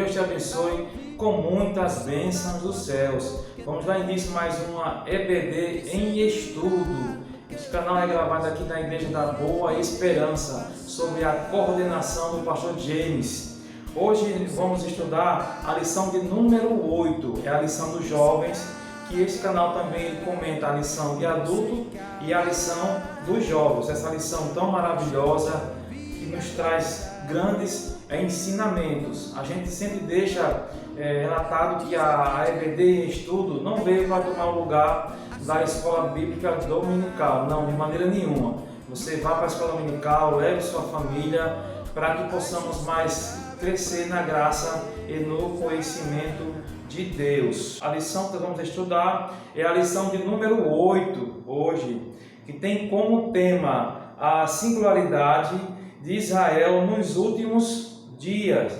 Deus te abençoe com muitas bênçãos dos céus. Vamos dar início a mais uma EBD em estudo. Este canal é gravado aqui na Igreja da Boa Esperança, sob a coordenação do pastor James. Hoje vamos estudar a lição de número 8, é a lição dos jovens, que este canal também comenta a lição de adulto e a lição dos jovens. Essa lição tão maravilhosa que nos traz grandes ensinamentos. A gente sempre deixa relatado que a EBD em estudo não veio para tomar o lugar da escola bíblica dominical, não, de maneira nenhuma. Você vá para a escola dominical, leve sua família, para que possamos mais crescer na graça e no conhecimento de Deus. A lição que vamos estudar é a lição de número 8 hoje, que tem como tema a singularidade de Israel nos últimos dias.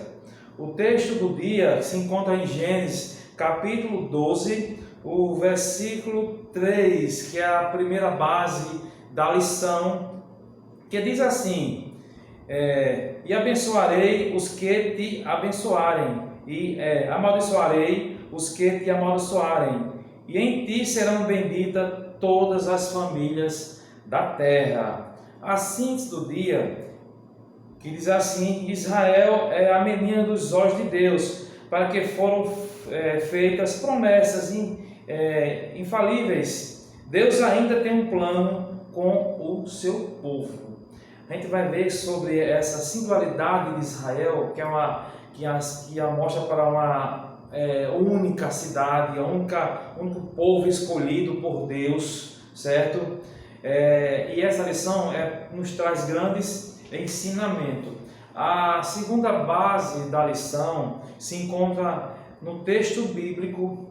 O texto do dia se encontra em Gênesis capítulo 12, o versículo 3, que é a primeira base da lição, que diz assim: e abençoarei os que te abençoarem, e amaldiçoarei os que te amaldiçoarem, e em ti serão benditas todas as famílias da terra. A síntese do dia, que diz assim: Israel é a menina dos olhos de Deus, para que foram feitas promessas infalíveis. Deus ainda tem um plano com o seu povo. A gente vai ver sobre essa singularidade de Israel, que a mostra para uma única cidade, único povo escolhido por Deus, certo? E essa lição nos traz grandes ensinamentos. A segunda base da lição se encontra no texto bíblico,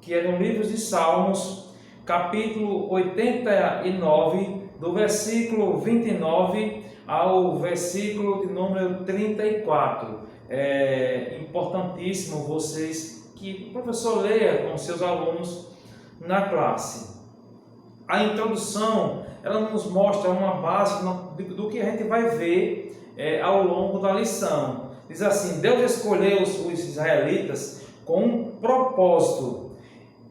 que é no livro de Salmos, capítulo 89, do versículo 29 ao versículo de número 34. É importantíssimo que o professor leia com seus alunos na classe. A introdução, ela nos mostra uma base do que a gente vai ver ao longo da lição. Diz assim: Deus escolheu os israelitas com um propósito.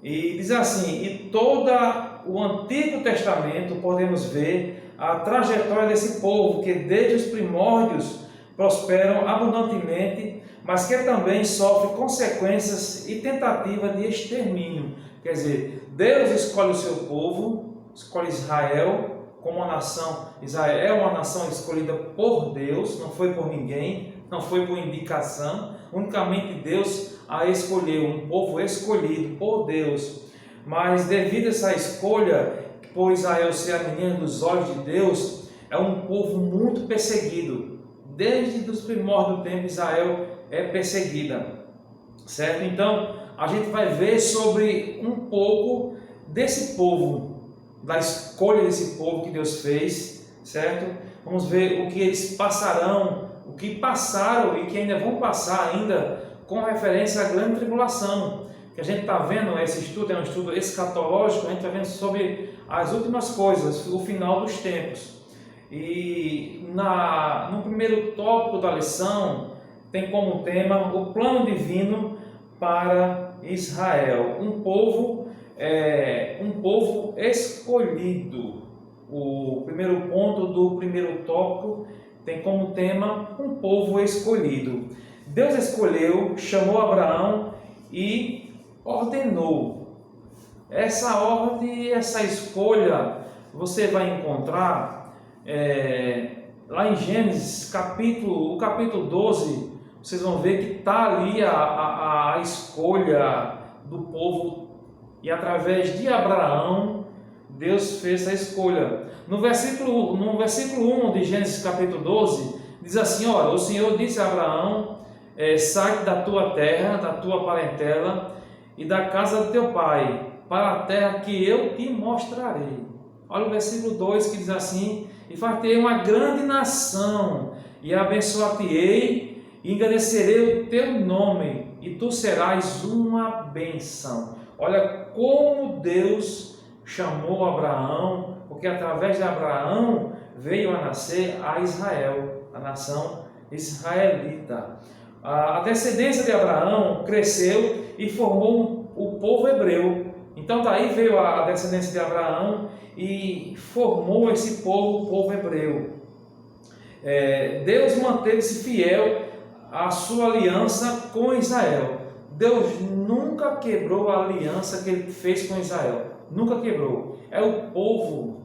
E diz assim: e todo o Antigo Testamento podemos ver a trajetória desse povo que desde os primórdios prosperam abundantemente, mas que também sofre consequências e tentativa de extermínio. Quer dizer, Deus escolhe o seu povo, escolhe Israel como uma nação. Israel é uma nação escolhida por Deus, não foi por ninguém, não foi por indicação, unicamente Deus a escolheu, um povo escolhido por Deus. Mas devido a essa escolha, por Israel ser a menina dos olhos de Deus, é um povo muito perseguido. Desde os primórdios do tempo, Israel é perseguida, certo? Então, a gente vai ver sobre um pouco desse povo, da escolha desse povo que Deus fez, certo? Vamos ver o que eles passarão, o que passaram e que ainda vão passar ainda com referência à grande tribulação. Que a gente está vendo, esse estudo é um estudo escatológico, a gente está vendo sobre as últimas coisas, o final dos tempos. E no primeiro tópico da lição tem como tema o plano divino para Israel, um povo escolhido. O primeiro ponto do primeiro tópico tem como tema um povo escolhido. Deus escolheu, chamou Abraão e ordenou. Essa ordem, essa escolha, você vai encontrar lá em Gênesis, o capítulo 12, vocês vão ver que está ali a escolha do povo, e através de Abraão, Deus fez essa escolha. No versículo 1 de Gênesis capítulo 12, diz assim: olha, o Senhor disse a Abraão: sai da tua terra, da tua parentela e da casa do teu pai, para a terra que eu te mostrarei. Olha o versículo 2 que diz assim: e fartei uma grande nação, e abençoar-te-ei, e engrandecerei o teu nome, e tu serás uma bênção. Olha como Deus chamou Abraão, porque através de Abraão veio a nascer a Israel, a nação israelita. A descendência de Abraão cresceu e formou o povo hebreu. Então daí veio a descendência de Abraão e formou esse povo, o povo hebreu. Deus manteve-se fiel à sua aliança com Israel. Deus nunca quebrou a aliança que ele fez com Israel. Nunca quebrou. É o povo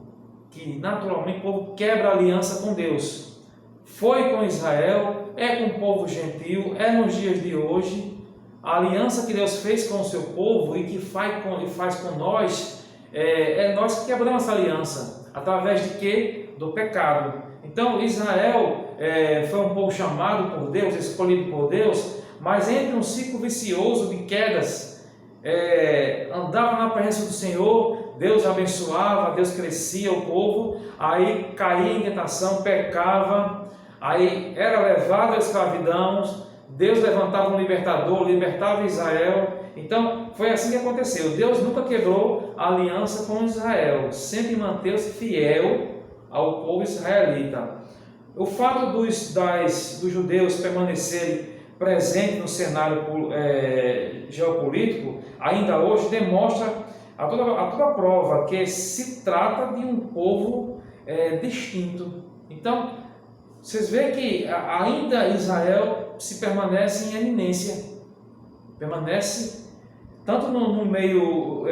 que naturalmente o povo quebra a aliança com Deus. Foi com Israel, é com o povo gentil, é nos dias de hoje. A aliança que Deus fez com o seu povo e que faz com nós, nós que quebramos essa aliança. Através de quê? Do pecado. Então Israel foi um povo chamado por Deus, escolhido por Deus, mas entre um ciclo vicioso de quedas, andava na presença do Senhor, Deus abençoava, Deus crescia o povo, aí caía em tentação, pecava, aí era levado à escravidão, Deus levantava um libertador, libertava Israel. Então foi assim que aconteceu. Deus nunca quebrou a aliança com Israel, sempre manteve-se fiel ao povo israelita. O fato dos judeus permanecerem presentes no cenário geopolítico, ainda hoje, demonstra a toda prova que se trata de um povo distinto. Então, vocês veem que ainda Israel se permanece em eminência, permanece tanto no meio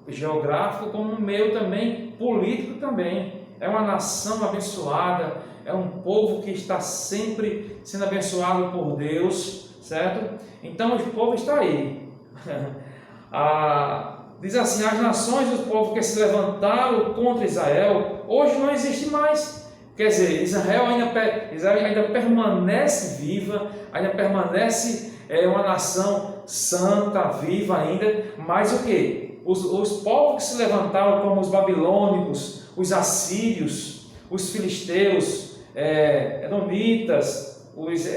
geográfico como no meio também político também. É uma nação abençoada, é um povo que está sempre sendo abençoado por Deus, certo? Então o povo está aí. Diz assim: as nações dos povos que se levantaram contra Israel, hoje não existe mais. Quer dizer, Israel ainda permanece viva, ainda permanece uma nação santa, viva ainda, mas o que? Os povos que se levantaram, como os babilônicos, os assírios, os filisteus, edomitas, os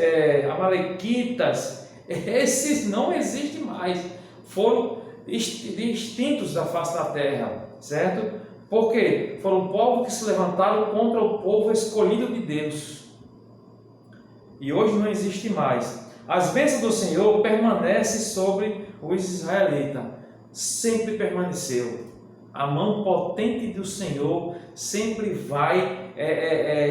amalequitas, esses não existem mais, foram extintos da face da terra, certo? Porque foram povos que se levantaram contra o povo escolhido de Deus. E hoje não existe mais. As bênçãos do Senhor permanecem sobre os israelitas. Sempre permaneceu. A mão potente do Senhor sempre vai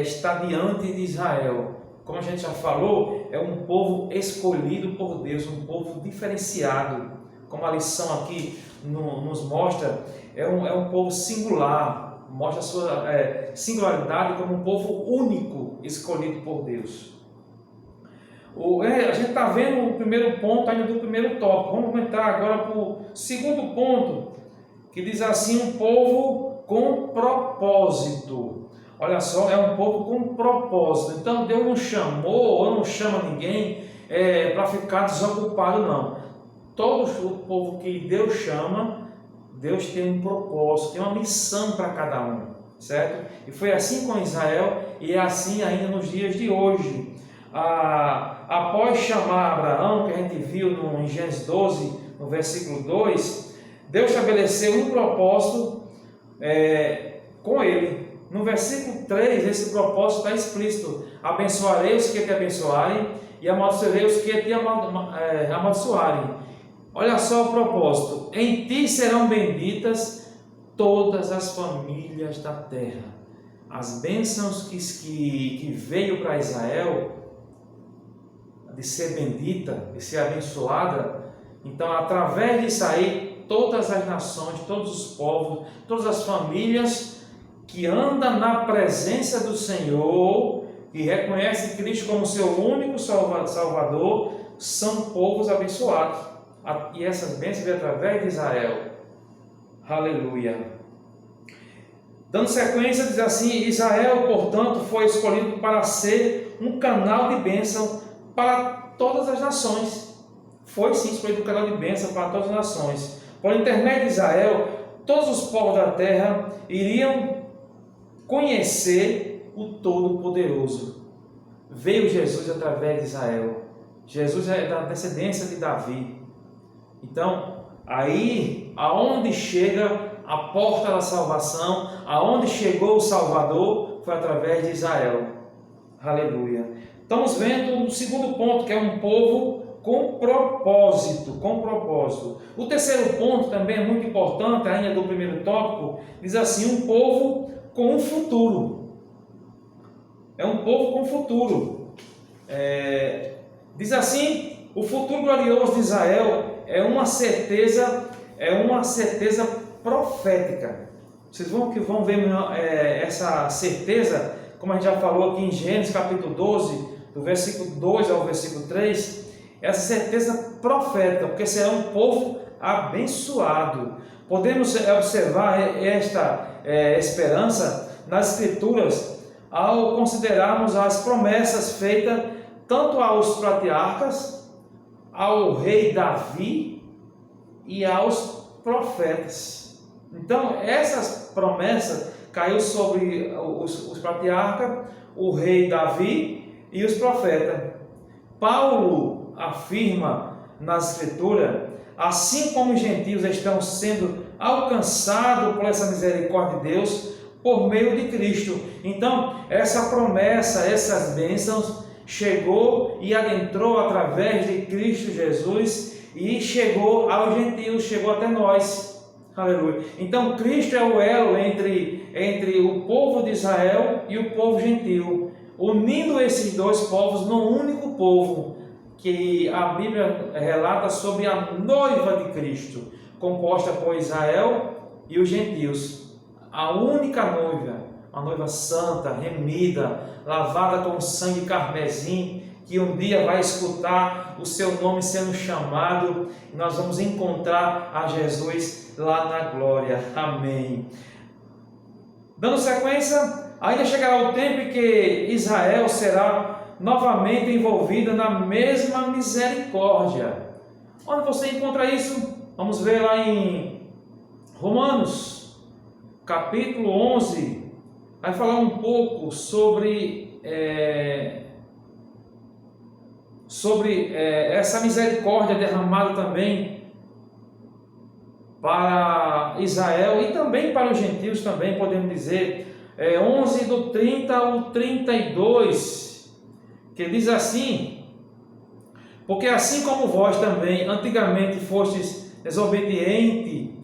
estar diante de Israel. Como a gente já falou, é um povo escolhido por Deus, um povo diferenciado. Como a lição aqui nos mostra, é um povo singular, mostra a sua singularidade como um povo único, escolhido por Deus. A gente está vendo o primeiro ponto ainda do primeiro tópico. Vamos entrar agora para o segundo ponto, que diz assim: um povo com propósito. Olha só, é um povo com propósito. Então Deus não chamou ou não chama ninguém para ficar desocupado, não. Todo o povo que Deus chama, Deus tem um propósito, tem uma missão para cada um, certo? E foi assim com Israel e é assim ainda nos dias de hoje. Após chamar Abraão, que a gente viu em Gênesis 12, no versículo 2, Deus estabeleceu um propósito com ele. No versículo 3, esse propósito está explícito: abençoarei os que te abençoarem e amaldiçoarei os que te amaldiçoarem. Olha só o propósito: em ti serão benditas todas as famílias da terra. As bênçãos que veio para Israel, de ser bendita, de ser abençoada, então através disso aí, todas as nações, todos os povos, todas as famílias que andam na presença do Senhor, que reconhecem Cristo como seu único Salvador, são povos abençoados. E essas bênçãos vêm através de Israel. Aleluia. Dando sequência, diz assim: Israel, portanto, foi escolhido para ser um canal de bênção para todas as nações. Foi sim escolhido um canal de bênção para todas as nações. Por intermédio de Israel, todos os povos da terra iriam conhecer o Todo-Poderoso. Veio Jesus através de Israel. Jesus é da descendência de Davi. Então, aí, aonde chega a porta da salvação, aonde chegou o Salvador, foi através de Israel. Aleluia. estamos vendo o segundo ponto, que é um povo com propósito, com propósito. O terceiro ponto também é muito importante, ainda do primeiro tópico, diz assim, um povo com um futuro. É um povo com futuro. Diz assim, o futuro glorioso de Israel é uma certeza profética. Vocês vão ver essa certeza, como a gente já falou aqui em Gênesis capítulo 12, do versículo 2 ao versículo 3, essa certeza profética, porque será um povo abençoado. Podemos observar esta esperança nas Escrituras ao considerarmos as promessas feitas tanto aos patriarcas, ao rei Davi e aos profetas. Então, essas promessas caiu sobre os patriarcas, o rei Davi e os profetas. Paulo afirma nas Escrituras, assim como os gentios estão sendo alcançados por essa misericórdia de Deus por meio de Cristo. Então, essa promessa, essas bênçãos chegou e adentrou através de Cristo Jesus e chegou aos gentios, chegou até nós. Aleluia. Então, Cristo é o elo entre o povo de Israel e o povo gentil, unindo esses dois povos num único povo, que a Bíblia relata sobre a noiva de Cristo, composta por Israel e os gentios. A única noiva, a noiva santa, remida, lavada com sangue carmesim, que um dia vai escutar o seu nome sendo chamado, e nós vamos encontrar a Jesus lá na glória. Amém. Dando sequência, ainda chegará o tempo em que Israel será novamente envolvida na mesma misericórdia. Onde você encontra isso? Vamos ver lá em Romanos, capítulo 11, vai falar um pouco sobre essa misericórdia derramada também para Israel e também para os gentios também, podemos dizer, 11 do 30 ao 32, que diz assim: porque assim como vós também antigamente fostes desobedientes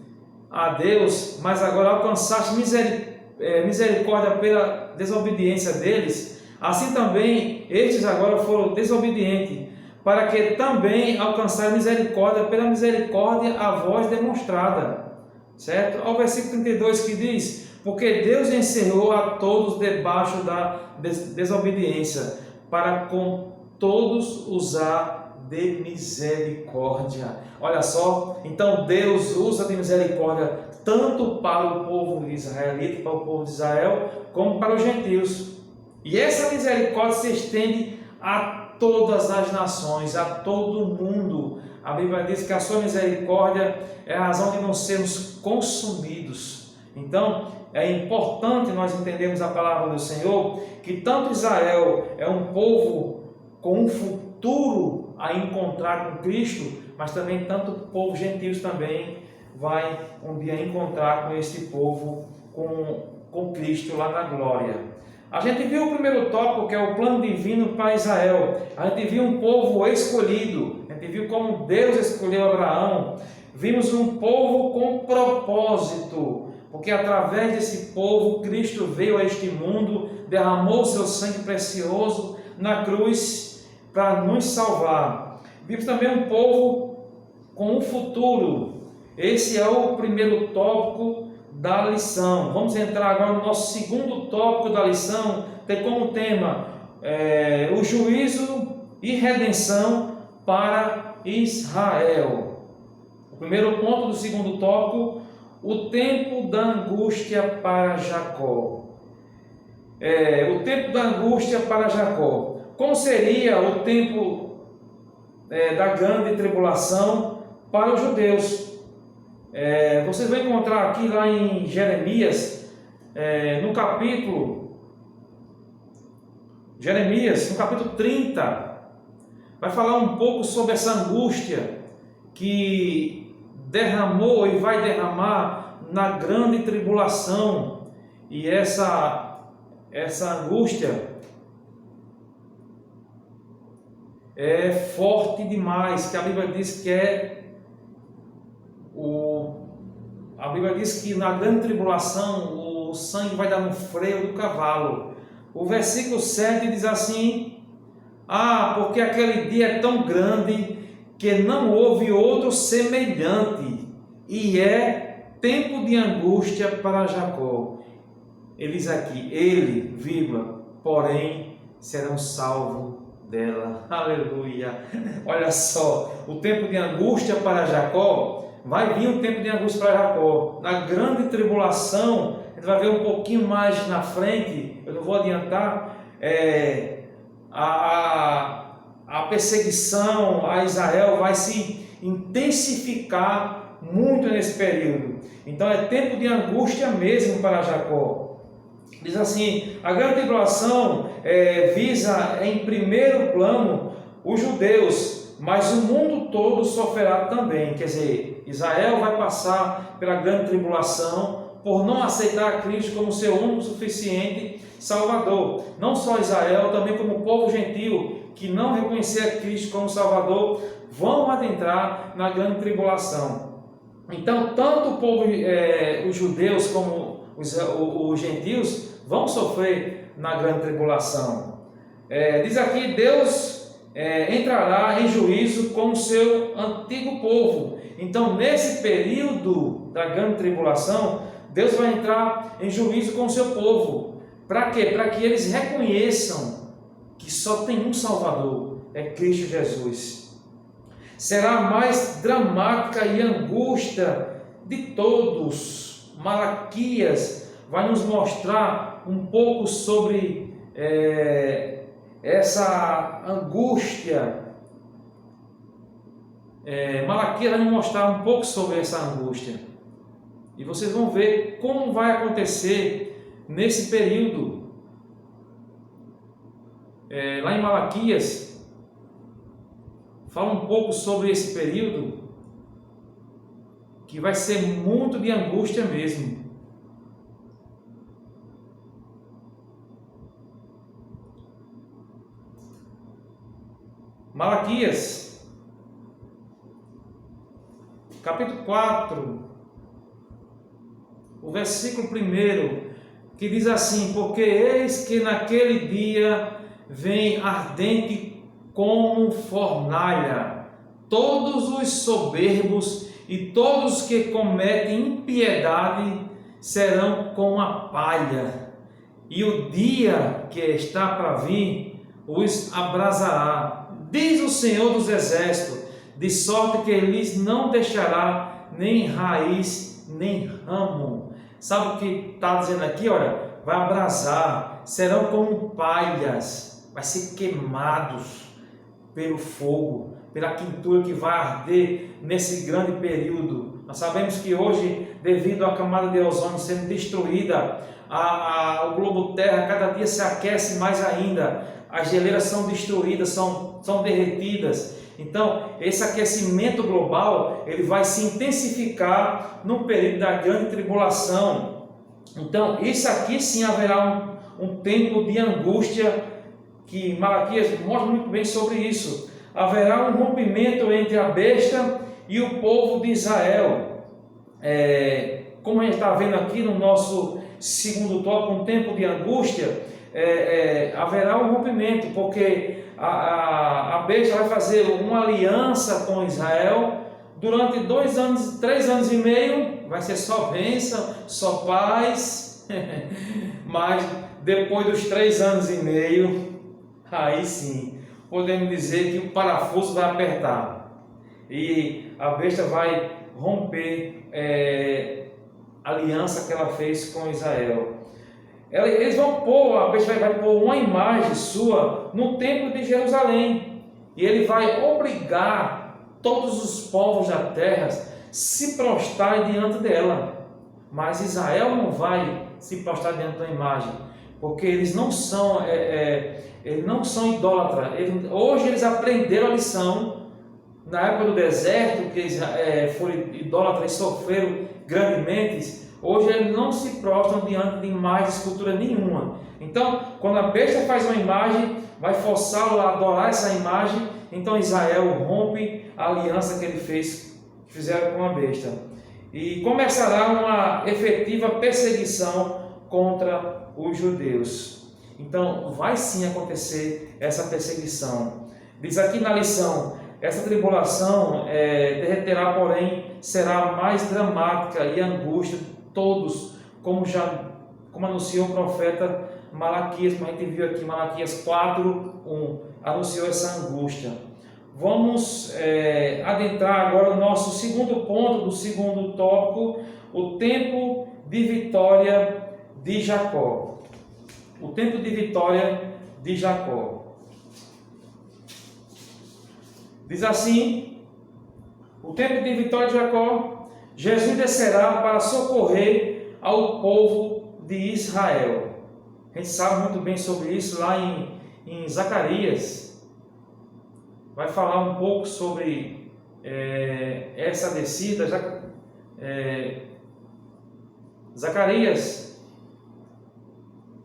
a Deus, mas agora alcançaste misericórdia pela desobediência deles, assim também estes agora foram desobedientes, para que também alcançassem misericórdia pela misericórdia a vós demonstrada. Certo? Ao versículo 32 que diz: porque Deus encerrou a todos debaixo da desobediência, para com todos usar de misericórdia. Olha só, então Deus usa de misericórdia tanto para o povo israelita, para o povo de Israel, como para os gentios. E essa misericórdia se estende a todas as nações, a todo mundo. A Bíblia diz que a sua misericórdia é a razão de não sermos consumidos. Então, é importante nós entendermos a palavra do Senhor, que tanto Israel é um povo com um futuro a encontrar com Cristo, mas também tanto o povo gentios também vai um dia encontrar com esse povo, com Cristo lá na glória. A gente viu o primeiro tópico, que é o plano divino para Israel. A gente viu um povo escolhido, a gente viu como Deus escolheu Abraão. Vimos um povo com propósito, porque através desse povo Cristo veio a este mundo, derramou seu sangue precioso na cruz para nos salvar. Vimos também um povo com um futuro. Esse é o primeiro tópico da lição. Vamos entrar agora no nosso segundo tópico da lição, tem como tema o juízo e redenção para Israel. O primeiro ponto do segundo tópico: o tempo da angústia para Jacó. O tempo da angústia para Jacó. Como seria o tempo da grande tribulação para os judeus? Vocês vão encontrar aqui lá em Jeremias, no capítulo 30, vai falar um pouco sobre essa angústia que derramou e vai derramar na grande tribulação. E essa angústia forte demais, que a Bíblia diz que a Bíblia diz que na grande tribulação o sangue vai dar no freio do cavalo. O versículo 7 diz assim: porque aquele dia é tão grande que não houve outro semelhante, e é tempo de angústia para Jacó. Ele diz aqui, porém serão salvos dela. Aleluia! Olha só, o tempo de angústia para Jacó, vai vir um tempo de angústia para Jacó. Na grande tribulação, a gente vai ver um pouquinho mais na frente, eu não vou adiantar, a perseguição a Israel vai se intensificar muito nesse período. Então é tempo de angústia mesmo para Jacó. Diz assim, a grande tribulação visa em primeiro plano os judeus, mas o mundo todo sofrerá também. Quer dizer, Israel vai passar pela grande tribulação por não aceitar Cristo como seu único suficiente Salvador. Não só Israel, também como o povo gentil que não reconhecer Cristo como Salvador vão adentrar na grande tribulação. Então, tanto o povo, os judeus como os gentios vão sofrer na grande tribulação. Diz aqui, Deus entrará em juízo com o seu antigo povo. Então, nesse período da grande tribulação, Deus vai entrar em juízo com o seu povo. Para quê? Para que eles reconheçam que só tem um Salvador, é Cristo Jesus. Será a mais dramática e angústia de todos. Malaquias vai nos mostrar um pouco sobre essa angústia. Malaquias vai nos mostrar um pouco sobre essa angústia. E vocês vão ver como vai acontecer nesse período. Lá em Malaquias, fala um pouco sobre esse período, que vai ser muito de angústia mesmo. Malaquias, capítulo 4, o versículo 1, que diz assim: porque eis que naquele dia vem ardente como fornalha, todos os soberbos e todos os que cometem impiedade serão como a palha, e o dia que está para vir os abrasará, diz o Senhor dos Exércitos, de sorte que lhes não deixará nem raiz nem ramo. Sabe o que está dizendo aqui? Olha, vai abrasar, serão como palhas, vai ser queimados pelo fogo, pela quintura que vai arder nesse grande período. Nós sabemos que hoje, devido à camada de ozônio sendo destruída, o globo terra cada dia se aquece mais ainda, as geleiras são destruídas, são derretidas. Então, esse aquecimento global, ele vai se intensificar no período da grande tribulação. Então, isso aqui sim haverá um tempo de angústia, que Malaquias mostra muito bem sobre isso. Haverá um rompimento entre a besta e o povo de Israel. Como a gente está vendo aqui no nosso segundo tópico, um tempo de angústia, haverá um rompimento, porque a besta vai fazer uma aliança com Israel durante 2 anos, 3 anos e meio, vai ser só bênção, só paz, mas depois dos 3 anos e meio, aí sim, podemos dizer que o parafuso vai apertar e a besta vai romper a aliança que ela fez com Israel. Eles vão pôr, a besta vai pôr uma imagem sua no templo de Jerusalém, e ele vai obrigar todos os povos da terra a se prostrarem diante dela. Mas Israel não vai se prostrar diante da imagem, porque eles não são idólatras. Hoje eles aprenderam a lição. Na época do deserto, que eles foram idólatras e sofreram grandemente, hoje eles não se prostram diante de imagem, de escultura nenhuma. Então, quando a besta faz uma imagem, vai forçá-lo a adorar essa imagem, então Israel rompe a aliança que fizeram com a besta. E começará uma efetiva perseguição contra os judeus. Então vai sim acontecer essa perseguição. Diz aqui na lição: essa tribulação derreterá, porém será mais dramática e angústia de todos, como anunciou o profeta Malaquias, como a gente viu aqui, Malaquias 4:1, anunciou essa angústia. Vamos adentrar agora no nosso segundo ponto, do segundo tópico, o tempo de vitória de Jacó. O tempo de vitória de Jacó. Diz assim: o tempo de vitória de Jacó, Jesus descerá para socorrer ao povo de Israel. A gente sabe muito bem sobre isso lá em Zacarias. Vai falar um pouco sobre essa descida. Zacarias,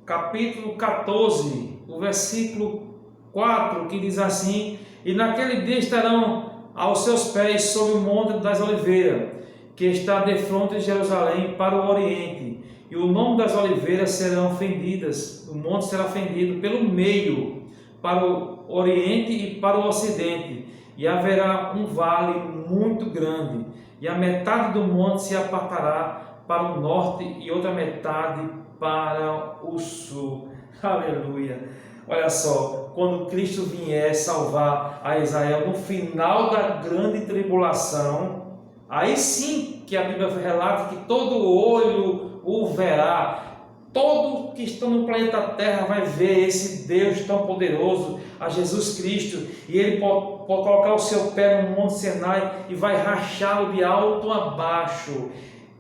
capítulo 14, o versículo 4, que diz assim: e naquele dia estarão aos seus pés sobre o monte das oliveiras, que está defronte de Jerusalém para o oriente, e o nome das oliveiras serão fendidas, o monte será fendido pelo meio, para o oriente e para o ocidente, e haverá um vale muito grande, e a metade do monte se apartará para o norte e outra metade para o sul. Aleluia! Olha só, quando Cristo vier salvar a Israel no final da grande tribulação, aí sim que a Bíblia relata que todo olho o verá, todo que está no planeta Terra vai ver esse Deus tão poderoso, a Jesus Cristo, e ele pode colocar o seu pé no Monte Sinai e vai rachá-lo de alto a baixo.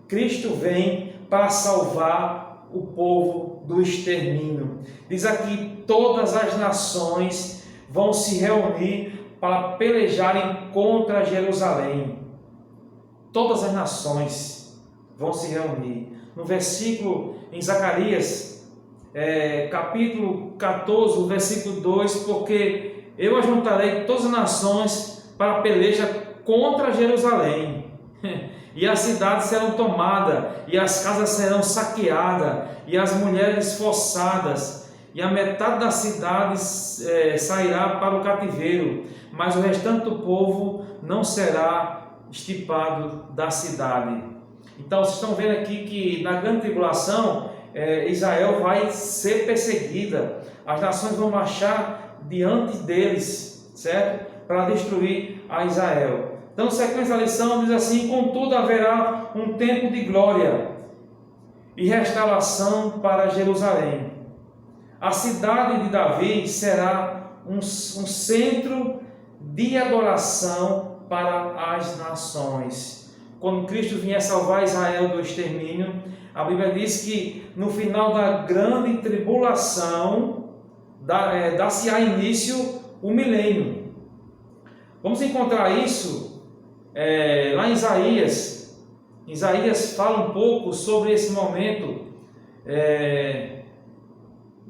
Cristo vem para salvar o povo do extermínio. Diz aqui: todas as nações vão se reunir para pelejarem contra Jerusalém. Todas as nações vão se reunir. No versículo em Zacarias, capítulo 14, o versículo 2, porque eu ajuntarei todas as nações para a peleja contra Jerusalém, e as cidades serão tomadas, e as casas serão saqueadas, e as mulheres forçadas, e a metade das cidades sairá para o cativeiro, mas o restante do povo não será extirpado da cidade. Então vocês estão vendo aqui que na grande tribulação Israel vai ser perseguida, as nações vão marchar diante deles, certo? Para destruir a Israel. Então, sequência da lição diz assim: contudo haverá um tempo de glória e restauração para Jerusalém. A cidade de Davi será um centro de adoração para as nações. Quando Cristo vier salvar Israel do extermínio, a Bíblia diz que no final da grande tribulação dá-se-á início o milênio. Vamos encontrar isso lá em Isaías. Isaías fala um pouco sobre esse momento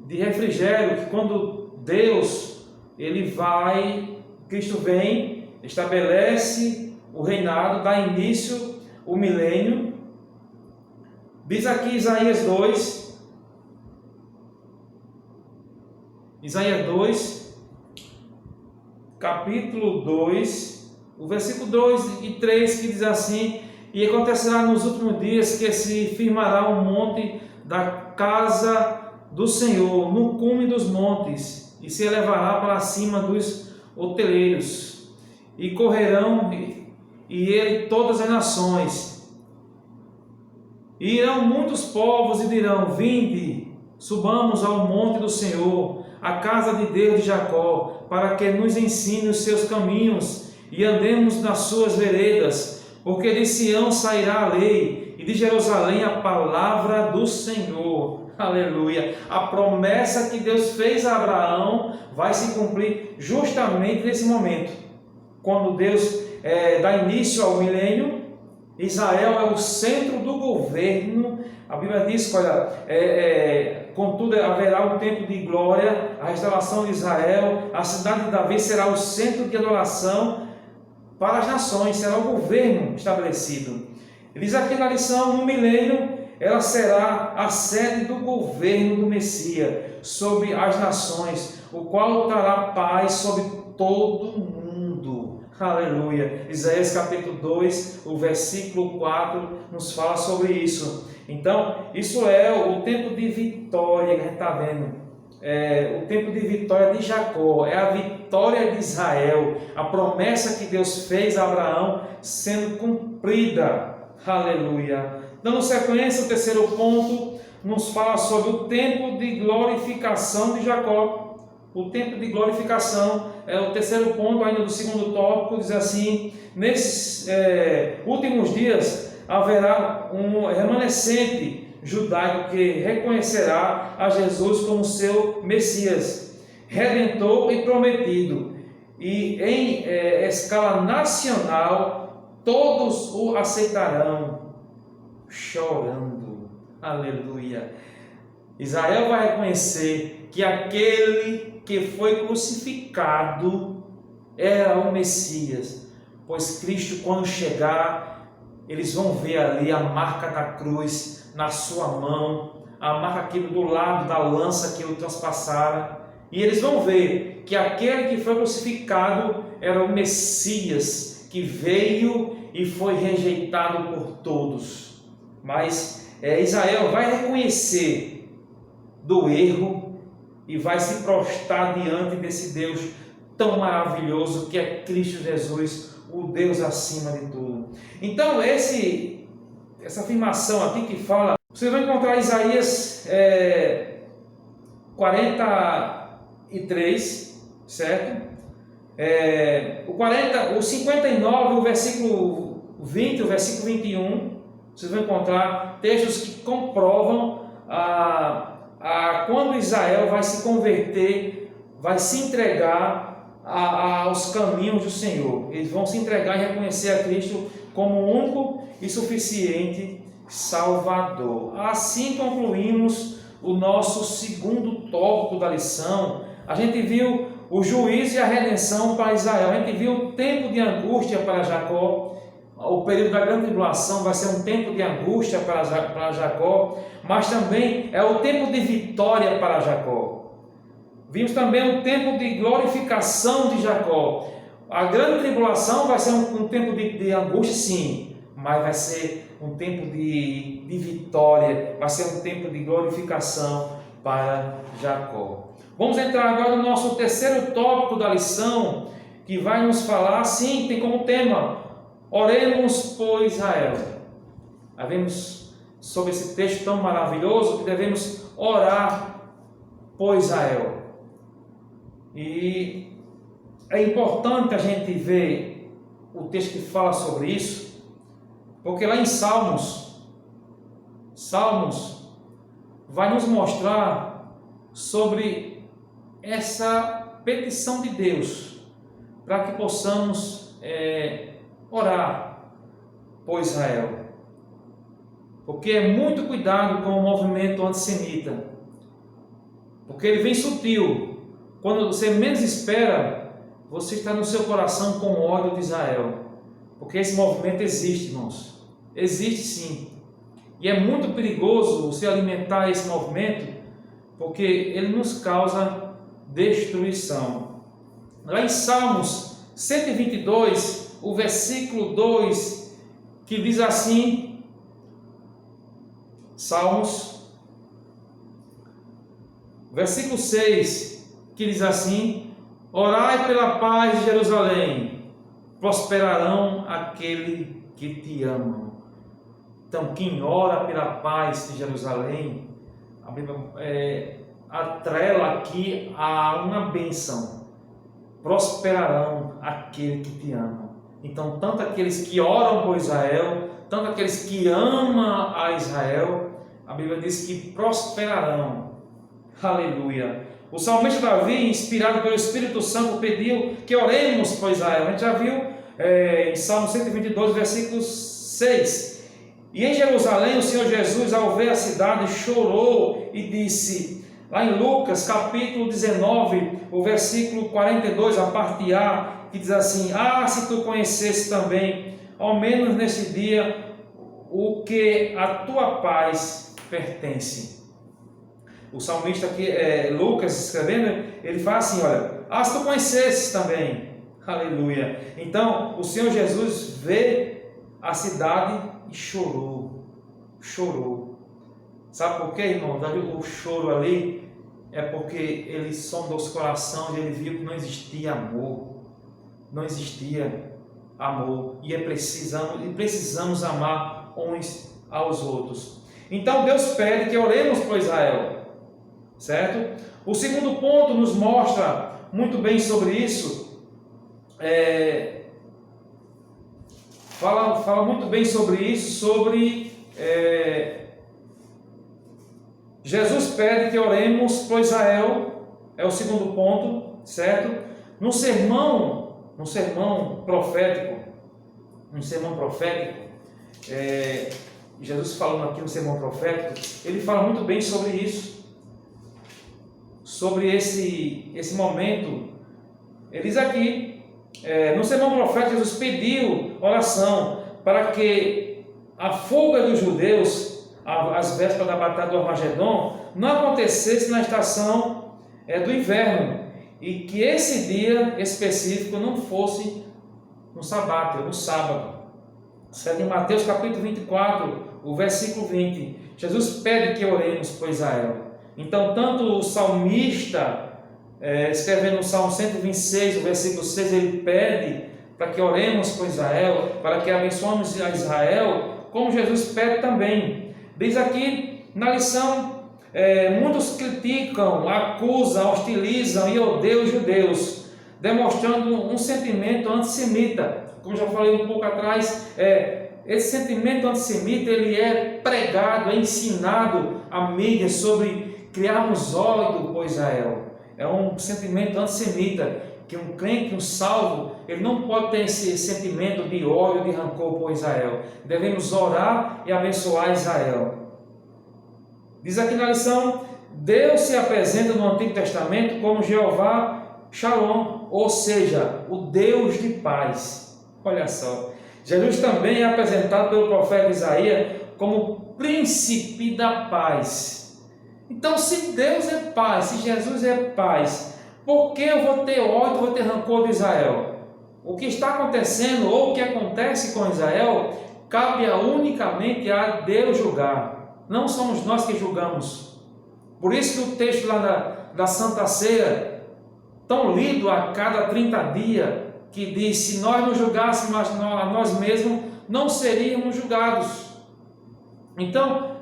de refrigério, que quando Deus Cristo vem, estabelece o reinado, dá início o milênio. Diz aqui Isaías 2, capítulo 2, o versículo 2 e 3, que diz assim: e acontecerá nos últimos dias que se firmará o monte da casa do Senhor no cume dos montes, e se elevará para cima dos hoteleiros, e correrão e ele todas as nações, e irão muitos povos e dirão: vinde, subamos ao monte do Senhor, a casa de Deus de Jacó, para que nos ensine os seus caminhos e andemos nas suas veredas, porque de Sião sairá a lei e de Jerusalém a palavra do Senhor. Aleluia! A promessa que Deus fez a Abraão vai se cumprir justamente nesse momento, quando Deus dá início ao milênio, Israel é o centro do governo. A Bíblia diz, olha, contudo haverá um tempo de glória, a restauração de Israel, a cidade de Davi será o centro de adoração para as nações, será o governo estabelecido. Ele diz aqui na lição, no milênio, ela será a sede do governo do Messias sobre as nações, o qual trará paz sobre todo o mundo. Aleluia. Isaías capítulo 2, o versículo 4 nos fala sobre isso. Então, isso é o tempo de vitória que a gente está vendo. O tempo de vitória de Jacó, é a vitória de Israel, a promessa que Deus fez a Abraão sendo cumprida. Aleluia. Dando sequência, o terceiro ponto nos fala sobre o tempo de glorificação de Jacó. O tempo de glorificação é o terceiro ponto ainda do segundo tópico, diz assim: nesses últimos dias haverá um remanescente judaico que reconhecerá a Jesus como seu Messias, Redentor e prometido, e em escala nacional todos o aceitarão chorando. Aleluia. Israel vai reconhecer que aquele que foi crucificado era o Messias, pois Cristo, quando chegar, eles vão ver ali a marca da cruz na sua mão, a marca aqui do lado da lança que o transpassara, e eles vão ver que aquele que foi crucificado era o Messias, que veio e foi rejeitado por todos. Mas Israel vai reconhecer do erro e vai se prostrar diante desse Deus tão maravilhoso que é Cristo Jesus, o Deus acima de tudo. Então essa afirmação aqui que fala, você vai encontrar Isaías 43, certo? O 59, o versículo 20, o versículo 21, vocês vão encontrar textos que comprovam quando Israel vai se converter, vai se entregar aos caminhos do Senhor. Eles vão se entregar e reconhecer a Cristo como o único e suficiente Salvador. Assim concluímos o nosso segundo tópico da lição. A gente viu o juízo e a redenção para Israel. A gente viu o tempo de angústia para Jacó. O período da grande tribulação vai ser um tempo de angústia para Jacó, mas também é o tempo de vitória para Jacó. Vimos também o tempo de glorificação de Jacó. A grande tribulação vai ser um tempo de angústia, sim, mas vai ser um tempo de vitória, vai ser um tempo de glorificação para Jacó. Vamos entrar agora no nosso terceiro tópico da lição, que vai nos falar, sim, tem como tema: oremos por Israel. Vemos sobre esse texto tão maravilhoso que devemos orar por Israel. E é importante a gente ver o texto que fala sobre isso, porque lá em Salmos vai nos mostrar sobre essa petição de Deus, para que possamos orar por Israel, porque é muito cuidado com o movimento antissemita, porque ele vem sutil. Quando você menos espera, você está no seu coração com ódio de Israel, porque esse movimento existe, irmãos, existe sim, e é muito perigoso você alimentar esse movimento, porque ele nos causa destruição. Lá em Salmos 122, o versículo 2, que diz assim, Salmos, versículo 6, que diz assim: orai pela paz de Jerusalém, prosperarão aquele que te amam. Então, quem ora pela paz de Jerusalém, a Bíblia atrela aqui a uma bênção: prosperarão aquele que te ama. Então, tanto aqueles que oram por Israel, tanto aqueles que amam a Israel, a Bíblia diz que prosperarão. Aleluia. O salmista Davi, inspirado pelo Espírito Santo, pediu que oremos por Israel. A gente já viu em Salmo 122, versículos 6. E em Jerusalém o Senhor Jesus, ao ver a cidade, chorou e disse, lá em Lucas capítulo 19, o versículo 42, a parte A, que diz assim: ah, se tu conhecesse também, ao menos neste dia, o que a tua paz pertence. O salmista aqui, Lucas, escrevendo, ele fala assim, olha, ah, se tu conhecesses também, aleluia. Então, o Senhor Jesus vê a cidade e chorou. Sabe por quê, irmão? O choro ali é porque ele sondou os corações e ele viu que não existia amor. Não existia amor. E precisamos amar uns aos outros. Então Deus pede que oremos por Israel. Certo? O segundo ponto nos mostra muito bem sobre isso. Fala muito bem sobre isso, sobre Jesus pede que oremos por Israel, é o segundo ponto, certo? No sermão profético, Jesus falando aqui no sermão profético, ele fala muito bem sobre isso, sobre esse momento. Ele diz aqui, no sermão profético, Jesus pediu oração para que a fuga dos judeus às vésperas da batalha do Armagedon não acontecesse na estação do inverno, e que esse dia específico não fosse no sábado. Certo? Em Mateus capítulo 24, o versículo 20, Jesus pede que oremos por Israel. Então, tanto o salmista, escrevendo no Salmo 126, o versículo 6, ele pede para que oremos por Israel, para que abençoemos a Israel, como Jesus pede também. Diz aqui na lição, muitos criticam, acusam, hostilizam e odeiam os judeus, demonstrando um sentimento antissemita. Como já falei um pouco atrás, esse sentimento antissemita, ele é pregado, é ensinado à mídia sobre criarmos ódio por Israel. É um sentimento antissemita, que um crente, um salvo, ele não pode ter esse sentimento de ódio, de rancor por Israel. Devemos orar e abençoar Israel. Diz aqui na lição, Deus se apresenta no Antigo Testamento como Jeová Shalom, ou seja, o Deus de paz. Olha só, Jesus também é apresentado pelo profeta Isaías como príncipe da paz. Então, se Deus é paz, se Jesus é paz, por que eu vou ter ódio, vou ter rancor de Israel? O que está acontecendo, ou o que acontece com Israel, cabe unicamente a Deus julgar. Não somos nós que julgamos. Por isso que o texto lá da Santa Ceia, tão lido a cada 30 dias, que diz, se nós não julgássemos a nós mesmos, não seríamos julgados. Então,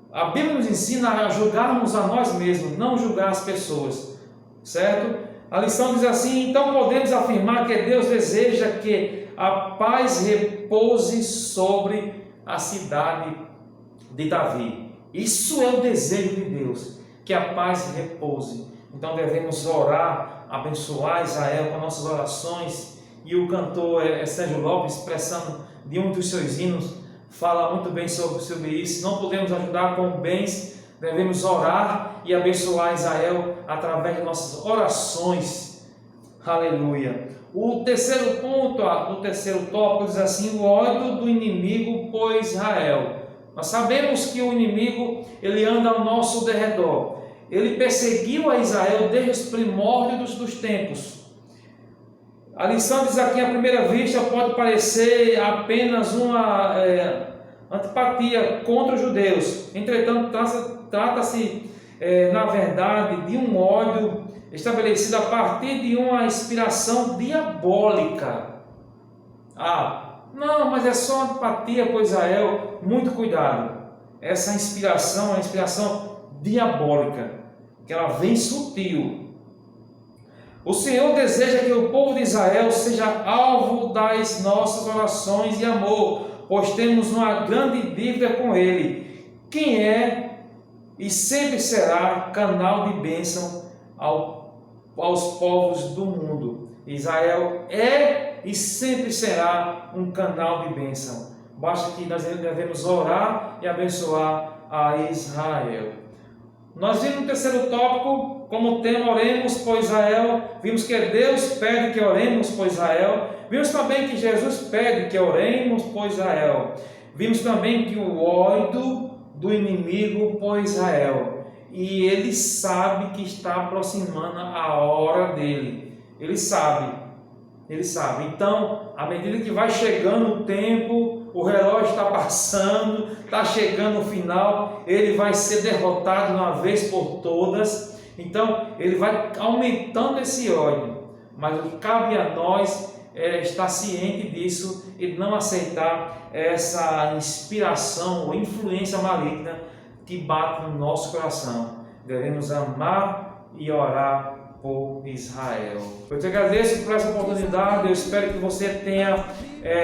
a Bíblia nos ensina a julgarmos a nós mesmos, não julgar as pessoas. Certo? A lição diz assim, então podemos afirmar que Deus deseja que a paz repouse sobre a cidade de Davi. Isso é o desejo de Deus, que a paz repouse. Então devemos orar, abençoar Israel com nossas orações. E o cantor Sérgio Lopes, expressando de um dos seus hinos, fala muito bem sobre isso. Não podemos ajudar com bens, devemos orar e abençoar Israel através de nossas orações. Aleluia. O terceiro ponto, o terceiro tópico diz assim, o ódio do inimigo por Israel. Nós sabemos que o inimigo, ele anda ao nosso derredor. Ele perseguiu a Israel desde os primórdios dos tempos. A lição diz aqui, à primeira vista, pode parecer apenas uma antipatia contra os judeus. Entretanto, trata-se, na verdade, de um ódio estabelecido a partir de uma inspiração diabólica. Não, mas é só antipatia por Israel. Muito cuidado. Essa inspiração é uma inspiração diabólica, que ela vem sutil. O Senhor deseja que o povo de Israel seja alvo das nossas orações e amor, pois temos uma grande dívida com Ele, quem é e sempre será canal de bênção aos povos do mundo. Israel é e sempre será um canal de bênção. basta que nós devemos orar e abençoar a Israel. Nós vimos no terceiro tópico, como tema, oremos por Israel. Vimos que Deus pede que oremos por Israel. Vimos também que Jesus pede que oremos por Israel. Vimos também que o ódio do inimigo por Israel. E ele sabe que está aproximando a hora dele. Ele sabe. Então, à medida que vai chegando o tempo, o relógio está passando, está chegando o final, ele vai ser derrotado de uma vez por todas. Então, ele vai aumentando esse ódio. Mas o que cabe a nós é estar ciente disso e não aceitar essa inspiração ou influência maligna que bate no nosso coração. Devemos amar e orar por Israel. Eu te agradeço por essa oportunidade. Eu espero que você tenha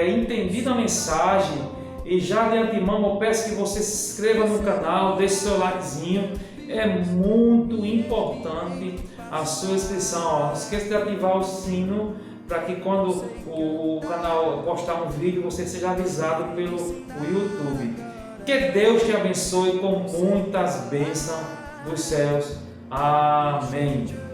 entendido a mensagem, e já de antemão eu peço que você se inscreva no canal, deixe seu likezinho. É muito importante a sua inscrição. Não esqueça de ativar o sino para que quando o canal postar um vídeo você seja avisado pelo YouTube. Que Deus te abençoe com muitas bênçãos dos céus. Amém.